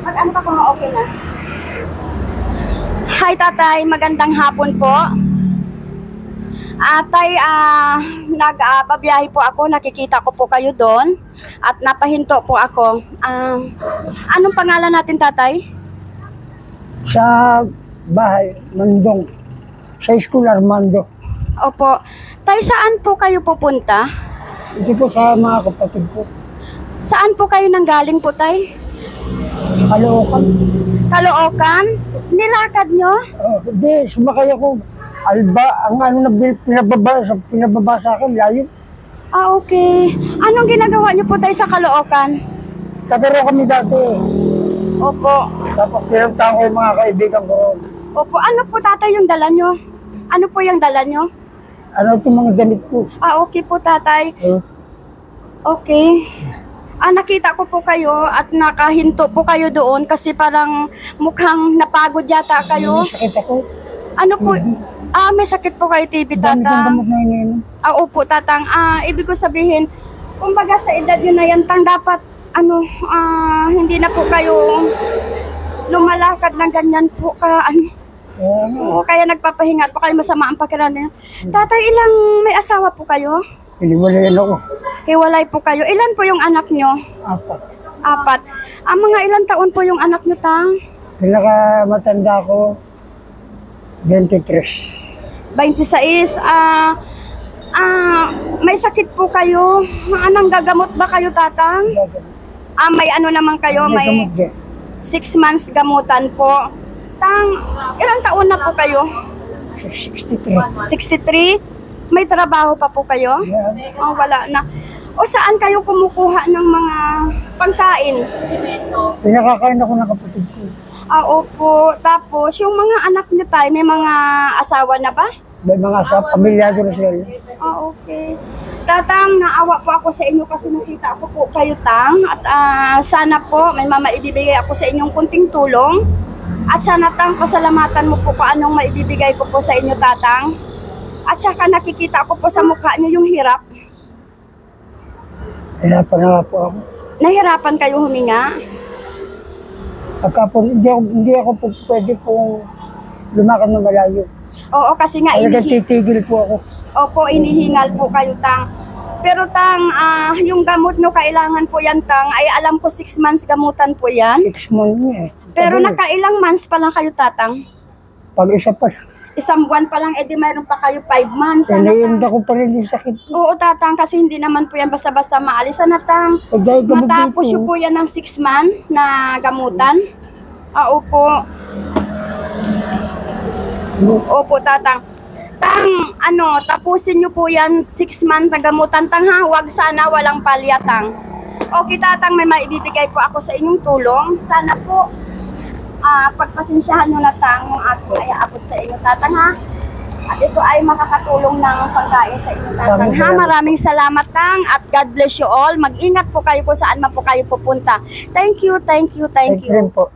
Mag-ano ka kung okay na? Hi tatay, magandang hapon po. Tay, nagbabiyahe po ako, nakikita ko po kayo doon at napahinto po ako. Anong pangalan natin tatay? Sa bahay, Mandong. Sa school, Armando. Opo. Tay, saan po kayo pupunta? Ito po sa mga kapatid ko. Saan po kayo nanggaling po tay? Caloocan. Caloocan? Nilakad nyo? Hindi, sumakay ako. Alba, ang ano na pinababa sa akin, layo. Okay. Anong ginagawa nyo po tay sa Caloocan? Tataro kami dati. Opo. Tapos pinuntahan ko yung mga kaibigan ko. Opo. Ano po tatay yung dala nyo? Ano po yung dala nyo? Ano itong mga damit ko? Okay po tatay. Okay. Nakita ko po kayo at nakahinto po kayo doon kasi parang mukhang napagod yata kayo. May sakit ako. Ano po? May sakit po kayo, TB, Dami kong tatang. gamot na iniinom. Opo, tatang. Ibig ko sabihin, kumbaga sa edad nyo na yan, tang dapat, hindi na po kayo lumalakad ng ganyan po ka, kaya nagpapahinga po kayo, masama ang pakiramdam. Tatay, ilang may asawa po kayo? Hiniwalayan ako. Hiwalay po kayo. Ilan po yung anak nyo? 4. 4. Mga ilang taon po yung anak nyo, tang? Pinakamatanda ko, 23. 26. May sakit po kayo. Anong gagamot ba kayo, tatang? May ano naman kayo, may 6 months gamutan po. Tang, ilang taon na po kayo? 63. 63? May trabaho pa po kayo? Wala na. O saan kayo kumukuha ng mga pangkain? Pinakakain ako ng kapatid ko. Opo. Tapos, yung mga anak niyo tayo, may mga asawa na ba? May mga pamilyado na sila. Okay. Tatang, naawa po ako sa inyo kasi nakita ko po kayo, tang. At sana po, may maibibigay ako sa inyong kunting tulong. At sana, tang, pasalamatan mo po kung anong maibibigay ko po sa inyo, tatang. At saka nakikita ko po sa mukha niyo yung hirap. Hirapan na po ako. Nahirapan kayo huminga? Pagka po, hindi ako po pwede pong lumakad na malayo. Oo, kasi nga titigil po ako. Opo, inihingal po kayo, tang. Pero tang, yung gamot nyo, kailangan po yan, tang. Ay alam ko 6 months gamutan po yan. 6 months niya eh. Pero nakailang months pa lang kayo, tatang? Pag isa pa. 1 buwan pa lang, edi mayroon pa kayo 5 months. Naiinda ko pa rin yung sakit. Oo, tatang, kasi hindi naman po yan basta-basta maalis. Tatang, matapos yun po yan ng 6 months na gamutan. Opo. Opo, tatang. Tang, tapusin nyo po yan 6 months na gamutan, tang, ha? Huwag sana walang palyatang. Okay, tatang, may maibibigay po ako sa inyong tulong. Sana po, pagpasensyahan nyo na, tang, yung aking ay aabot sa inyo, tatang, ha? At ito ay makakatulong ng pagkain sa inyo, tatang, ha? Maraming salamat, tang, at God bless you all. Mag-ingat po kayo kung saan man po kayo pupunta. Thank you, thank you, thank you. Po.